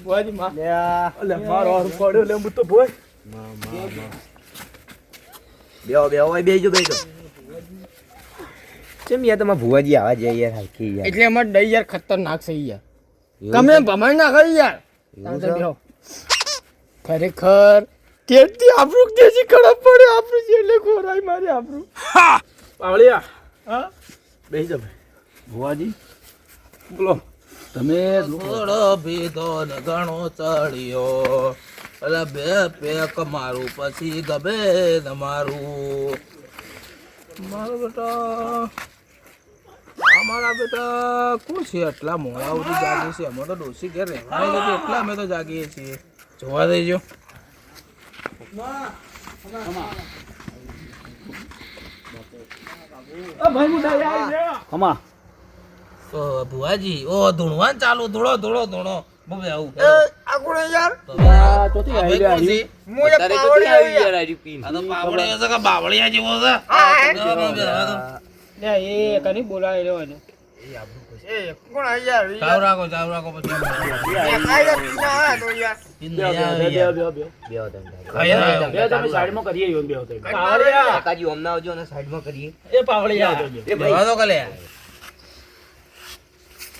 ભુવાજી માં લે મારો હારું પડ્યો લે હું તો ભોય બેજો કેમ યાર તમારા ભુવાજી આવા જાય યાર હાલકી યાર એટલે અમાર દઈ યાર ખતરનાક છે યાર તમે ભમાઈ ના કરી યાર ખરેખર તેથી આપણું દેશી ખરાબ પડે આપણું છેલ્લે ખોરાઈ મારે આપણું પાવળિયા હા બેસી જાવ ભુવાજી બોલો તમે થોડો ભીધો ને ઘણો ચડ્યો અલા બે પેક મારું પછી ગમે ને મારું બેટા અમારા બેટા કોણ છે એટલા મોડા સુધી જાગીએ છીએ અમે તો ડોસી ઘેર રહેવાય નથી એટલા અમે તો જાગીએ છીએ જોવા દેજો ભુવાજી ઓ ધૂણવાન ચાલુ ધૂળો ધૂળો ધૂણો બબે આવું આગળ યાર ચોથી આવી મોય પાવળી આવી યાર આ પાવળી છે કે બાવળિયા જેવો છે લે એ કની બોલાય રહ્યો ને એ આપણું એ કોણ આ યાર ચાવ રાખો પછી ખાઈ પીના આ તો યાર બે તમે સાઈડમાં કરીએ યોન બે હોતે પાવળિયા કાકાજી ઓમના આવજો અને સાઈડમાં કરીએ એ પાવળિયા એ બેવા તો કલે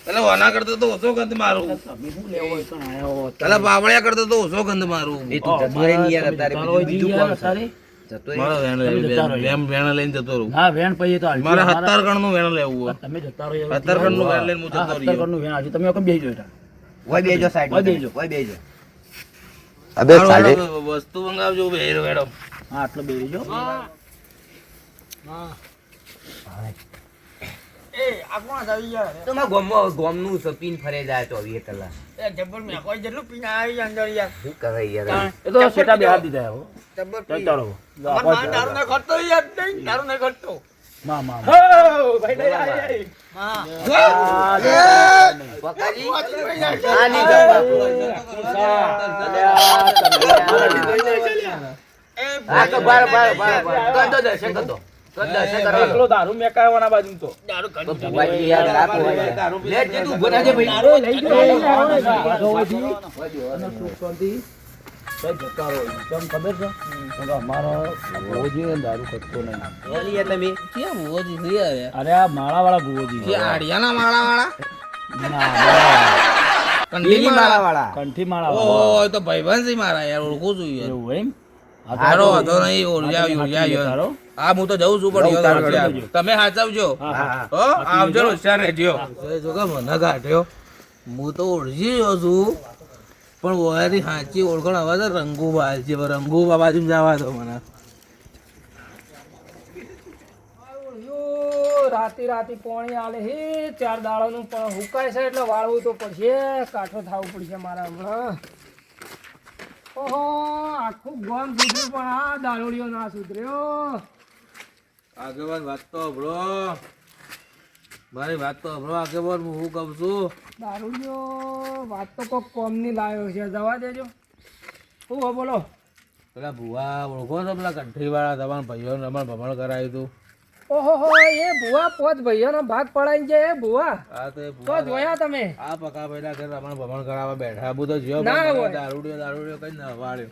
એટલે વાના કરતો તો ઓછો ગંધ મારું તમે શું લેવો કણ આયો એટલે બાવળિયા કરતો તો ઓછો ગંધ મારું એ તો તમારે ની યાર અત્યારે બીજું કોણ સારી જતો મારો વેણ લઈને જતો રહું હા વેણ પઈએ તો મારે 17 ગણ નું વેણ લેવું તમે જતા રહો 17 ગણ નું વેણ લઈને હું જતો 17 રહ્યો ગણનું વેણ આજે તમે કેમ બેહી જોઈતા ઓય બેજો સાઈડમાં બેજો. ઓય બેજો અબે સાલે વસ્તુ મંગાવજો બેરો મેડમ હા આટલો બેહી જો એ આ કોણ આવી યાર તો માં ગોમનું સપીન ફરે જાય 24 કલાક એ જબર મે કોઈ જેટલું પીને આવી અંદર યાર શું કરે યાર એ તો સેટા બેહા દીધા હો જબર ચાલો અમાર દારૂ ને ખર્ચો યાર નહીં દારૂ ને ખર્ચો માં હો ભાઈ દઈ આઈ પકાજી આની આ તો બાર કર દો દર્શન કર દો એકલો દારૂ મેકાવાના બાજુ તો દારૂ તો ભુવાજી યાર રાખો લે જે તું ઉભો રહેજે ભાઈ દારૂ લઈ ગયો અને સુખંતી જતા રહો કેમ ખબર છે કે અમારો ભુવોજી દારૂ ખટતો નહીં બોલી યાર તમે કેમ ભુવોજી થઈ આવ્યા અરે આ માળા વાળા ભુવોજી કે આડિયાના માળા વાળા કંઠી માળા વાળા કંઠી માળા ઓ તો ભાઈબંધ મારા યાર ઓળખું છું યાર એવું એમ હારો હતો નહીં ઓળખ્યા હા હું તો જઉં છું પણ તમે સાચવજો હો આવજો હોશિયાર રહેજો જો કે મને કાઢ્યો હું તો ઓળખી ગયો છું પણ ઓયાથી સાચી ઓળખાણ આવે છે રંગુબા છે રંગુબા બાજુ જવા દો મને રાતી પોણી આલે હે 4 દાડાનું પણ હુકાય છે એટલે વાળવું તો પડશે કાઠો થાવું પડશે મારા હમણાં ઓહો આખું ગોમ સુધર્યું પણ આ દારૂડિયો ના સુધર્યો આગેવાન વાત તો બ્રો મારી વાત તો બ્રો આગેવાન હું કહું છું દારૂડિયો વાત તો કોક કોમની લાયો છે જવા દેજો હું બોલો પેલા ભુવા ઓળખો છો પેલા કંઠી વાળા તમારા ભાઈઓ અમારે ભમણ કરાયું હતું ઓહો એ ભુવા પોત ભાઈઓનો ભાગ પડાઈને છે એ ભુવા હા તો એ તો ભુવા જોયા તમે આ પકા પહેલા ઘર અમારે ભમણ કરાવવા બેઠા બધો જીવ ના હોય. દારૂડિયો કઈ ના વાળ્યો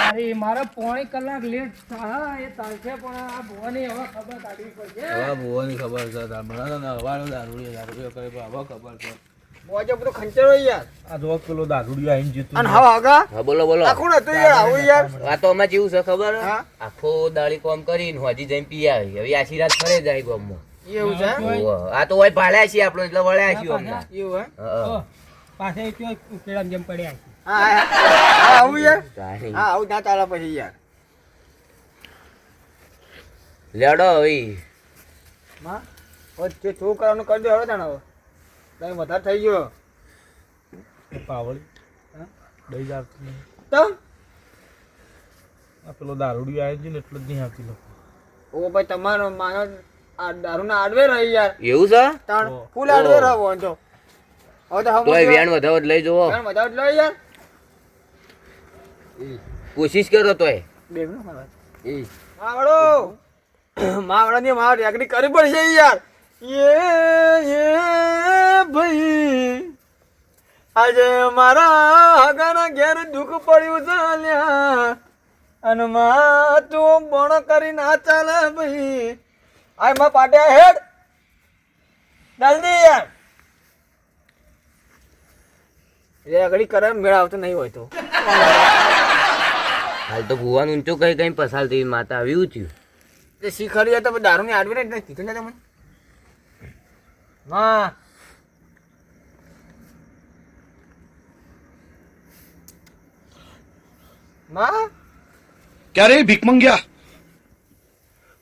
અરે મારે પોણી કલાક લેટ હા એ ચાલશે પણ આ ભુવાની હવે ખબર કાઢવી પડશે હવે ભુવાની ખબર છે હમણાં તો ના વાળ્યો દારૂડિયો કરે પણ હવે ખબર છે બોજો બધો ખંચરો યાર આ 10 કિલો દારૂડિયો આઈને જીતું અને હા આગા હા બોલો બોલો આ કોણ હતું યાર આવું યાર વાતોમાં કેવું છે ખબર હા. આખો દાડી કોમ કરીને હોજી જઈને પી આવી હવે આશી રાત ફરે જાય ગામમાં એવું છે આ તો હોય ભાળ્યા છીએ આપણે એટલે વળ્યા છીએ હમણાં એવું હે હા. પાસે કયો ઉકેડામ જેમ પડ્યા હા આવું યાર કાંઈ. હા આવું ના ચાલે પછી યાર લેડો હવે માં ઓ જે તું કરવાનું કરી દે હવે તાણ હવે તઈ વધારે થઈ ગયો પાવળી હા? દઈ જા તો આ પેલો દારૂડિયો આવ્યો છે ને એટલો જ નહીં આપતી લોકો ઓ ભાઈ તમારો માનો આ દારૂના આડવે રહી યાર એવું છે તાણ ઓહ. ફૂલ આડવે રહો તો હવે તો તોય વેણ વધાવો જ લઈ જવો બધા જ લો યાર કોશિશ કરો તોય બે મિનિટ મારા એ માવડો માવડાની માર રેગડી કરવી પડશે યાર એ ભાઈ આજે મારા હગાના ઘેર દુઃખ પડ્યું છે લ્યા અને માં તું બોણ કરી ના ચાલે ભાઈ આય માં પાટ્યા હેડ જલ્દી યાર એ ઘડી કરે મેળ આવતો નહીં હોય તો હાલ તો ભુવાનું ઊંચો કઈ કઈ પસાર થઈ માતા આવ્યું થયું તે શીખરી તો દારૂ ની આડવી ને કીધું ને તમને માં માં क्या रे भीख मंगिया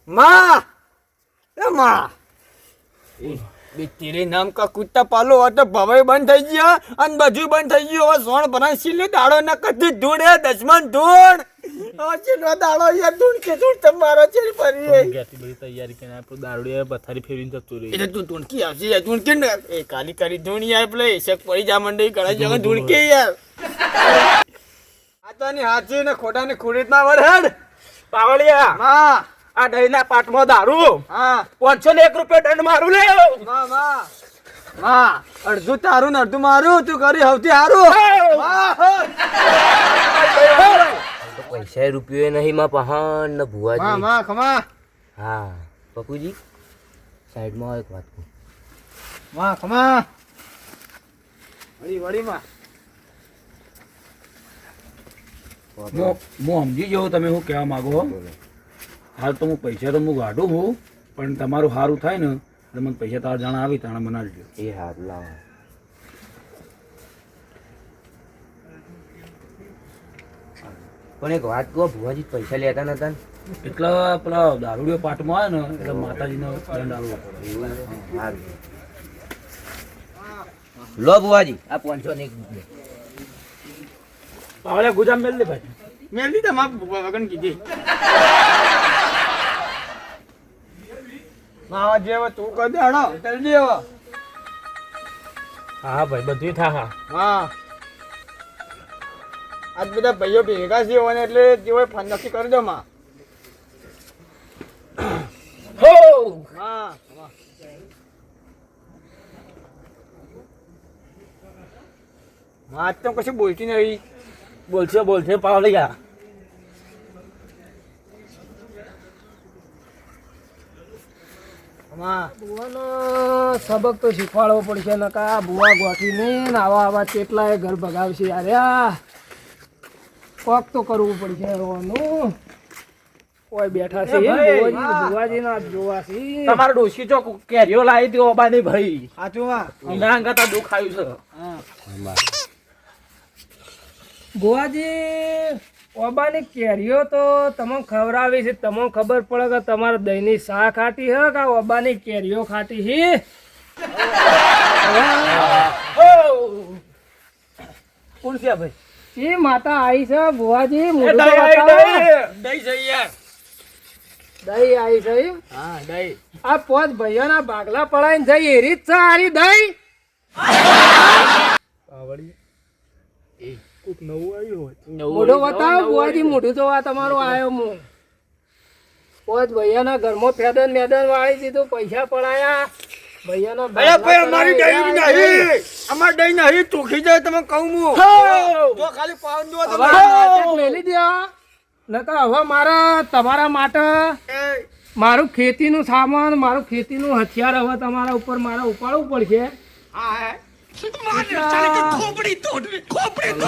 माँ ए माँ बे तेरे नाम का कुत्ता पालो हो तो भवाई बंद થઈ ગયા અને બધું બંધ થઈ ગયું હવે સોણ બનાવી સિલે દાડો ન કદી ધૂળે દશમન ધૂળ હવે ચેલો દાડો યાર ધૂળ કે ધૂળ તમારો ચેલ પરી ગેતી બધી તૈયારી કરીને આપણો દારૂડિયા પથારી ફેરવીને જતો રહી એટલે તું ધૂળકી આવશે યાર ધૂળકી ને એ કાલી કરી ધૂળ યાર પેલે શક પડી જા મંડઈ કરે જગા ધૂળકી યાર આતાની હાથી ને ખોટા ને ખુરીત ના વરહેડ પાવળિયા માં આ દહીંના પાટમાં દારૂ હા 501 રૂપિયા દંડ મારું લે માં અડધું તારું ને અડધું મારું તું કરી હવતી હારું તો પૈસા રૂપિયો નહીં માં પહાણ ને ભુવાજી માં ખમા હા પપ્પુજી સાઈડમાં એક વાત કહું માં ખમા વળી વળી માં હું સમજી ગયો તમે શું કહેવા માંગો હાલ તો હું પૈસા તો હું ગાઢું હું પણ તમારું સારું થાય ને એટલે મને પૈસા તારા જાણ આવી તાણે મને આપજો એ હાથ લાવો પણ એક વાત કહો ભુવાજી પૈસા લેતા નતા ને એટલે પેલા દારૂડિયો પાટમાં આવે ને એટલે માતાજીનો દંડ આવવો પડે લો ભુવાજી આ 501 પાવળે ગુજામ મેલ દે ભાઈ મેલ દી તમા વગન કીધી માં જેવ તું કર દે હડો જલ્દી આવો હા ભાઈ બધું થા હા હા આજ બધા ભાઈઓ ભેગા છે અને એટલે જેવો ફોન નક્કી કરી દો માં હો હા આજ તો કશું બોલતી નહીં બોલશે પાવળિયા માં ભુવાનો સબક તો શીખવાડવો પડશે નકા ભુવા ગોઠવીને ને આવા કેટલાય ઘર ભગાવશે યાર કોક તો કરવું પડશે રોવાનું કોઈ બેઠા છે ભુવાજી ના જોવા છે તમારો ડોશી જો કેરીઓ લાવી હતી ઓબાની ભાઈ સાચું માં ના અંગાતા દુઃખ આવ્યું છે ભુવાજી ઓબાની કેરીઓ તો તમને ખવડાવી છે તમને ખબર પડે કે તમારે દહીંની શાક ખાટી હે કે ઓબાની કેરીઓ ખાટી છે કોણ છે ભાઈ એ માતા આવી છે ભુવાજી મોઢું તો દહીં બતાવો. દહીં છે યાર દહીં આવી છે એમ? હા દહીં આ પોચ ભાઈઓના ભાગલા પડાઈને જઈ એરી જ છે આરી દહીં મોઢું બતાવો ભુવાજી મોઢું જોવા તમારું આવ્યો હું પોચ ભાઈઓના ઘરમાં ફેદન મેદન વાળી દીધું પૈસા પડાયા ભાઈઓના અરે ભાઈ ભાગલા અમારી દહીં પડાયા. નહીં અમાર દહીં નહીં ચોખી જાય તમે કહું હું જો ખાલી પાવન જો હવે તમે નાટક મેલી દો નકર હવે મારા તમારા માટે મારું ખેતીનું સામાન મારું ખેતીનું હથિયાર હવે તમારા ઉપર મારે ઉપાડવું પડશે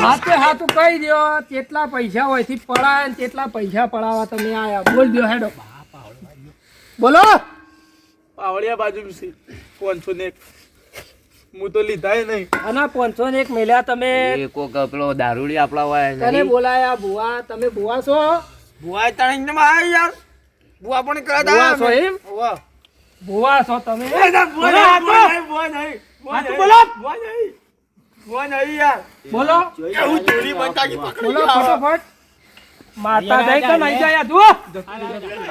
હાથે હાથું કહી દો કેટલા પૈસા હોયથી પડાય ને કેટલા પૈસા પડાવવા તમે આયા બોલ દો હેડો બોલો પાવળિયા બાજુ છે 501 હું તો લીધા નહીં અને 501 મેલ્યા તમે એ કોક પેલો દારૂડી આપણા હોય તને નહીં? બોલાયા ભુવા તમે ભુવા છો બુઆ તાણી ને માં યાર બુઆ પણ કરા ભુવા છો દા એમ ભુવા છો તમે બોલો બોલો ફટાફટ માતા જઈ કે નહીં જાય તું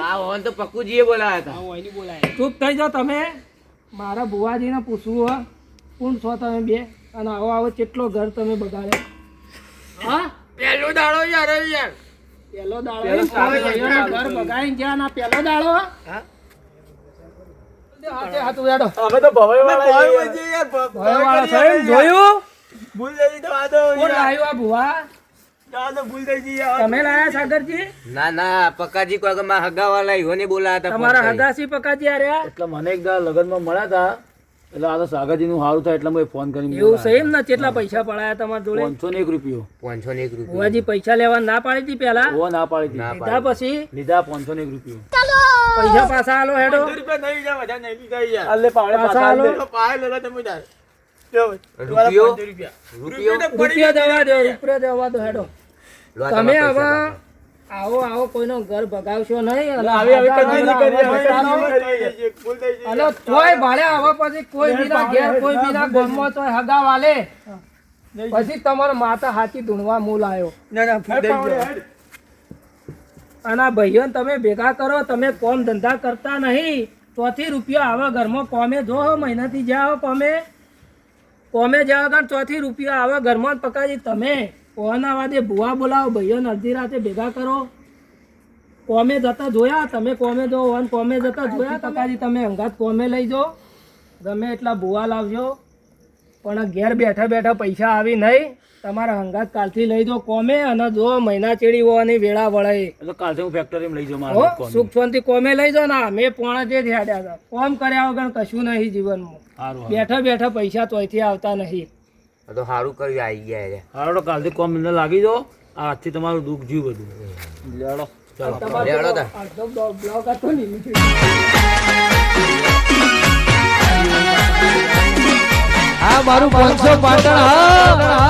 આ ઓન તો પક્કુજીએ બોલાયા હતા ચૂપ થઈ જાઓ તમે મારા ભુવાજીને પૂછવું હોય કોણ છો તમે બે અને આવો આવો કેટલો ઘર તમે બગાડ્યો હા પેલો દાડો યાર યાર પહેલો દાડો એમ તમે ભાઈઓના ઘર બગાડીને ગયા ના પહેલો દાડો હાથે હાથ ઉડાડો અમે તો ભવાઈ વાળા યાર ભયવાળો છે એમ જોયું ભૂલ થઈ ગઈ તો આ તો કોણ લાવ્યું આ ભુવા આ તો ભૂલ થઈ ગઈ યાર. તમે લાયા સાગરજી ના ના પક્કાજી કોઈ કે મારા હગાવાલા ઈહોને બોલાયા હતા તમારા હગાસી પકાજી આર્યા એટલે મને એક દાડો લગનમાં મળ્યા હતા એટલે આ તો સાગરજીનું સારું થાય એટલે મેં ફોન કરીને એવું છે એમ ને કેટલા પૈસા પડાયા તમારા જોડે 501 રૂપિયો 501 રૂપિયા ભુવાજી પૈસા લેવા ના પાડી હતી પેલા ઓ ના પાડી ના હતી લીધા પછી લીધા 501 રૂપિયો પૈસા પાછા આલો હેડો 50 રૂપિયા નહીં જા બધા નહીં લીધા યાર. અલ્લે પાવડે પાછા પાછા આલો. આલે. પાય લેલા તમે તાર. જો રૂપિયો? તમારા 50 રૂપિયા. રૂપિયો? તો પડી રૂપિયા દેવા દો રૂપિયા દેવા દો હેડો લો આ તમે તમારા હવે પૈસા આવો આવો કોઈનો ઘર ભગાવશો નહીં અને આવી આવી આગળ કદી આગળ કરી, આગળ આવી આગળ ભૂલ થઈ ગઈ, ભૂલ થઈ ગઈ. અને તોય ભાડે હવે પછી કોઈ બીના ઘેર કોઈ બીના ગામમાં તોય હગા વાલે પછી તમારા માતા હાથી ધૂણવા મૂલ આવ્યો ના ના ભૂલ થઈ ગઈ. અને આ ભાઈઓને તમે ભેગા કરો તમે કોમ ધંધા કરતા નહીં ચોથી રૂપિયા આવે ઘરમાં કોમે જો મહિનાથી જાઓ કોમે જાઓ કારણ ચોથી રૂપિયા આવે ઘરમાં જ પકાજી તમે કોના વાદે ભૂવા બોલાવો ભાઈઓને અડધી રાતે ભેગા કરો કોમે જતા જોયા તમે કોમે જો વન કોમે જતા જોયા પકાજી તમે અંગાત કોમે લઈ જાઓ ગમે એટલા ભૂવા લાવજો પણ ઘેર બેઠા બેઠા પૈસા આવી નહીં તમારા હંગાત કાલથી લઈ જાઓ કોમે અને જો મહિના ચેડી હોવાની વેળા વળે એટલે કાલથી હું ફેક્ટરીમાં લઈ જાઉં હો મારા કોમ. સુખ શાંતિ કોમે લઈ જાઓ ને અમે પોણા જે હેડ્યા હતા કોમ કર્યા વગર કશું નહીં જીવનમાં સારું બેઠા બેઠા પૈસા તોયથી આવતા નહીં આ તો સારું કર્યું આવી ગયા રે. હારો તો કાલથી કોમ મને લાગી દો આજથી તમારું દુઃખ જીવ બધું લેડો ચાલો લેવડો તા. અડધો બ્લોક હતો ને આ મારું 500 પાટણ હા